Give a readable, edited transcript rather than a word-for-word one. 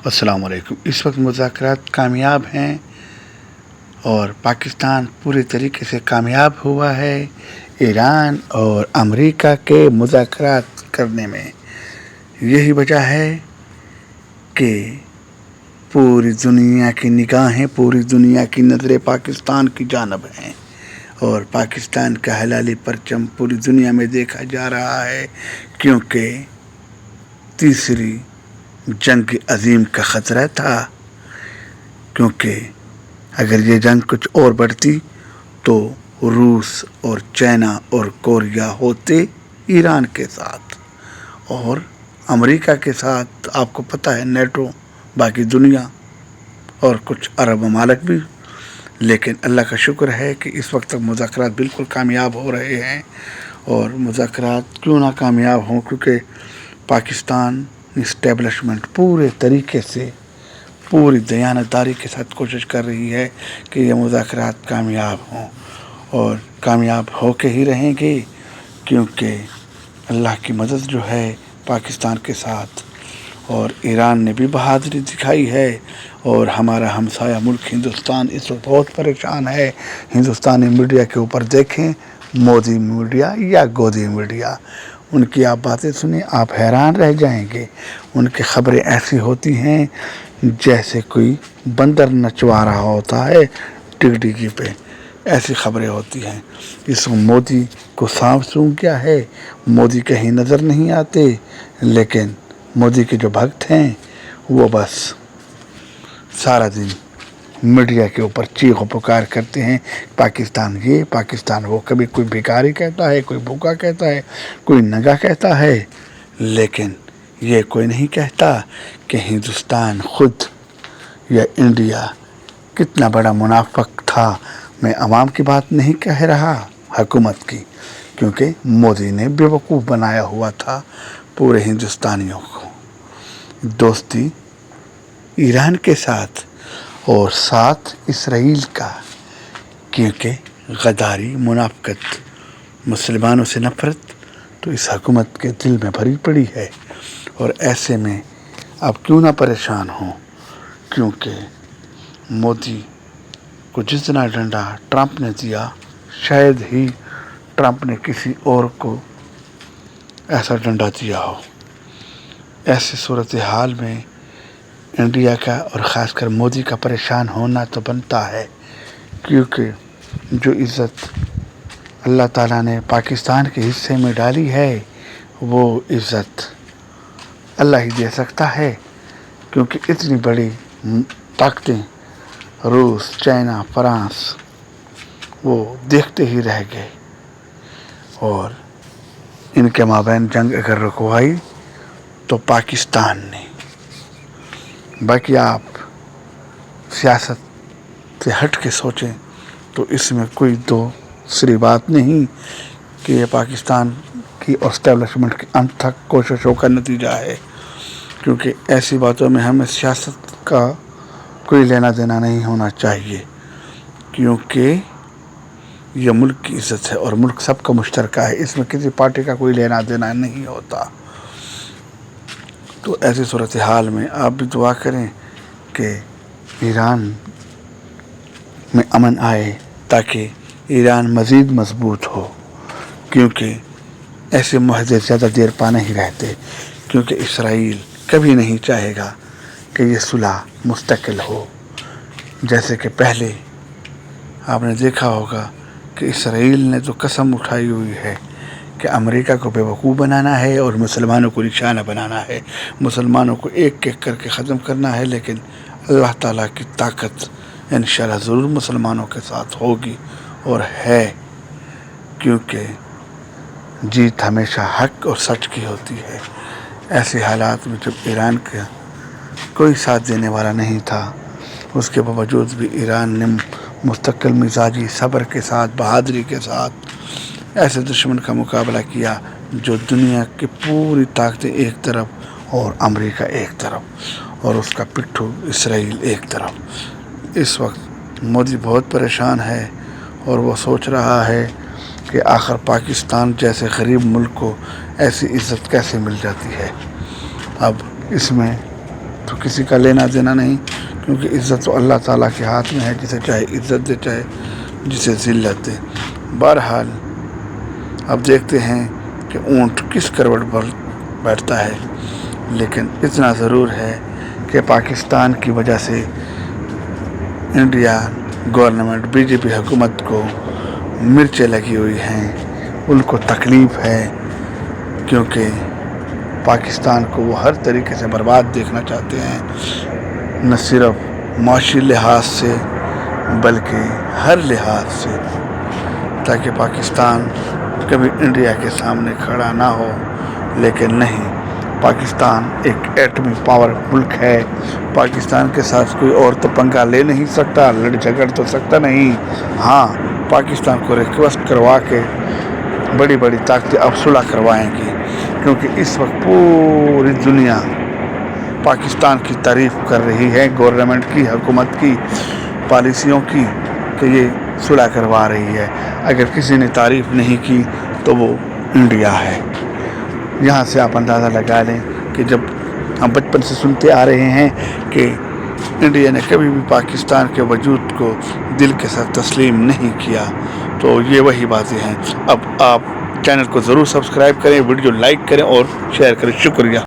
السلام علیکم۔ اس وقت مذاکرات کامیاب ہیں اور پاکستان پورے طریقے سے کامیاب ہوا ہے ایران اور امریکہ کے مذاکرات کرنے میں۔ یہی وجہ ہے کہ پوری دنیا کی نگاہیں، پوری دنیا کی نظریں پاکستان کی جانب ہیں اور پاکستان کا ہلالی پرچم پوری دنیا میں دیکھا جا رہا ہے، کیونکہ تیسری جنگ عظیم کا خطرہ تھا۔ کیونکہ اگر یہ جنگ کچھ اور بڑھتی تو روس اور چائنا اور کوریا ہوتے ایران کے ساتھ اور امریکہ کے ساتھ، آپ کو پتہ ہے نیٹو، باقی دنیا اور کچھ عرب ممالک بھی۔ لیکن اللہ کا شکر ہے کہ اس وقت تک مذاکرات بالکل کامیاب ہو رہے ہیں۔ اور مذاکرات کیوں نہ کامیاب ہوں؟ کیونکہ پاکستان اسٹیبلشمنٹ پورے طریقے سے، پوری دیانتداری کے ساتھ کوشش کر رہی ہے کہ یہ مذاکرات کامیاب ہوں، اور کامیاب ہو کے ہی رہیں گے، کیونکہ اللہ کی مدد جو ہے پاکستان کے ساتھ۔ اور ایران نے بھی بہادری دکھائی ہے، اور ہمارا ہمسایہ ملک ہندوستان اس وقت بہت پریشان ہے۔ ہندوستانی میڈیا کے اوپر دیکھیں، مودی میڈیا یا گودی میڈیا، ان کی آپ باتیں سنیں، آپ حیران رہ جائیں گے۔ ان کی خبریں ایسی ہوتی ہیں جیسے کوئی بندر نچوا رہا ہوتا ہے ٹکٹکی پہ، ایسی خبریں ہوتی ہیں۔ اس مودی کو سانپ سونگھ گیا ہے، مودی کہیں نظر نہیں آتے، لیکن مودی کے جو بھکت ہیں وہ بس سارا دن میڈیا کے اوپر چیخ و پکار کرتے ہیں، پاکستان یہ، پاکستان وہ۔ کبھی کوئی بھکاری کہتا ہے، کوئی بھوکا کہتا ہے، کوئی ننگا کہتا ہے، لیکن یہ کوئی نہیں کہتا کہ ہندوستان خود یا انڈیا کتنا بڑا منافق تھا۔ میں عوام کی بات نہیں کہہ رہا، حکومت کی، کیونکہ مودی نے بے وقوف بنایا ہوا تھا پورے ہندوستانیوں کو۔ دوستی ایران کے ساتھ اور ساتھ اسرائیل کا، کیونکہ غداری، منافقت، مسلمانوں سے نفرت تو اس حکومت کے دل میں بھری پڑی ہے۔ اور ایسے میں اب کیوں نہ پریشان ہوں، کیونکہ مودی کو جتنا ڈنڈا ٹرمپ نے دیا، شاید ہی ٹرمپ نے کسی اور کو ایسا ڈنڈا دیا ہو۔ ایسی صورتحال میں انڈیا کا اور خاص کر مودی کا پریشان ہونا تو بنتا ہے، کیونکہ جو عزت اللہ تعالیٰ نے پاکستان کے حصے میں ڈالی ہے وہ عزت اللہ ہی دے سکتا ہے، کیونکہ اتنی بڑی طاقتیں روس، چائنا، فرانس وہ دیکھتے ہی رہ گئے، اور ان کے مابین جنگ اگر رکوائی تو پاکستان نے۔ باقی آپ سیاست سے ہٹ کے سوچیں تو اس میں کوئی دوسری بات نہیں کہ یہ پاکستان کی اسٹیبلشمنٹ کی انت تک کوششوں کا نتیجہ ہے، کیونکہ ایسی باتوں میں ہمیں سیاست کا کوئی لینا دینا نہیں ہونا چاہیے، کیونکہ یہ ملک کی عزت ہے اور ملک سب کا مشترکہ ہے، اس میں کسی پارٹی کا کوئی لینا دینا نہیں ہوتا۔ تو ایسی صورتحال میں آپ بھی دعا کریں کہ ایران میں امن آئے، تاکہ ایران مزید مضبوط ہو، کیونکہ ایسے معاہدے زیادہ دیر پا نہیں رہتے، کیونکہ اسرائیل کبھی نہیں چاہے گا کہ یہ صلح مستقل ہو۔ جیسے کہ پہلے آپ نے دیکھا ہوگا کہ اسرائیل نے تو قسم اٹھائی ہوئی ہے کہ امریکہ کو بے وقوف بنانا ہے اور مسلمانوں کو نشانہ بنانا ہے، مسلمانوں کو ایک ایک کر کے ختم کرنا ہے، لیکن اللہ تعالیٰ کی طاقت انشاءاللہ ضرور مسلمانوں کے ساتھ ہوگی اور ہے، کیونکہ جیت ہمیشہ حق اور سچ کی ہوتی ہے۔ ایسے حالات میں جب ایران کا کوئی ساتھ دینے والا نہیں تھا، اس کے باوجود بھی ایران نے مستقل مزاجی، صبر کے ساتھ، بہادری کے ساتھ ایسے دشمن کا مقابلہ کیا جو دنیا کی پوری طاقتیں ایک طرف اور امریکہ ایک طرف اور اس کا پٹھو اسرائیل ایک طرف۔ اس وقت مودی بہت پریشان ہے اور وہ سوچ رہا ہے کہ آخر پاکستان جیسے غریب ملک کو ایسی عزت کیسے مل جاتی ہے۔ اب اس میں تو کسی کا لینا دینا نہیں، کیونکہ عزت تو اللہ تعالیٰ کے ہاتھ میں ہے، جسے چاہے عزت دے، چاہے جسے ذلت دے۔ بہرحال اب دیکھتے ہیں کہ اونٹ کس کروٹ پر بیٹھتا ہے، لیکن اتنا ضرور ہے کہ پاکستان کی وجہ سے انڈیا گورنمنٹ، بی جے پی حکومت کو مرچیں لگی ہوئی ہیں، ان کو تکلیف ہے، کیونکہ پاکستان کو وہ ہر طریقے سے برباد دیکھنا چاہتے ہیں، نہ صرف معاشی لحاظ سے بلکہ ہر لحاظ سے، تاکہ پاکستان کبھی انڈیا کے سامنے کھڑا نہ ہو۔ لیکن نہیں، پاکستان ایک ایٹمی پاور ملک ہے، پاکستان کے ساتھ کوئی اور تو پنگا لے نہیں سکتا، لڑ جھگڑ تو سکتا نہیں۔ ہاں، پاکستان کو ریکویسٹ کروا کے بڑی بڑی طاقتیں اب صلح کروائیں گی، کیونکہ اس وقت پوری دنیا پاکستان کی تعریف کر رہی ہے، گورنمنٹ کی، حکومت کی پالیسیوں کی، کہ یہ صلح کروا رہی ہے۔ اگر کسی نے تعریف نہیں کی تو وہ انڈیا ہے۔ یہاں سے آپ اندازہ لگا لیں کہ جب ہم بچپن سے سنتے آ رہے ہیں کہ انڈیا نے کبھی بھی پاکستان کے وجود کو دل کے ساتھ تسلیم نہیں کیا، تو یہ وہی باتیں ہیں۔ اب آپ چینل کو ضرور سبسکرائب کریں، ویڈیو لائک کریں اور شیئر کریں۔ شکریہ۔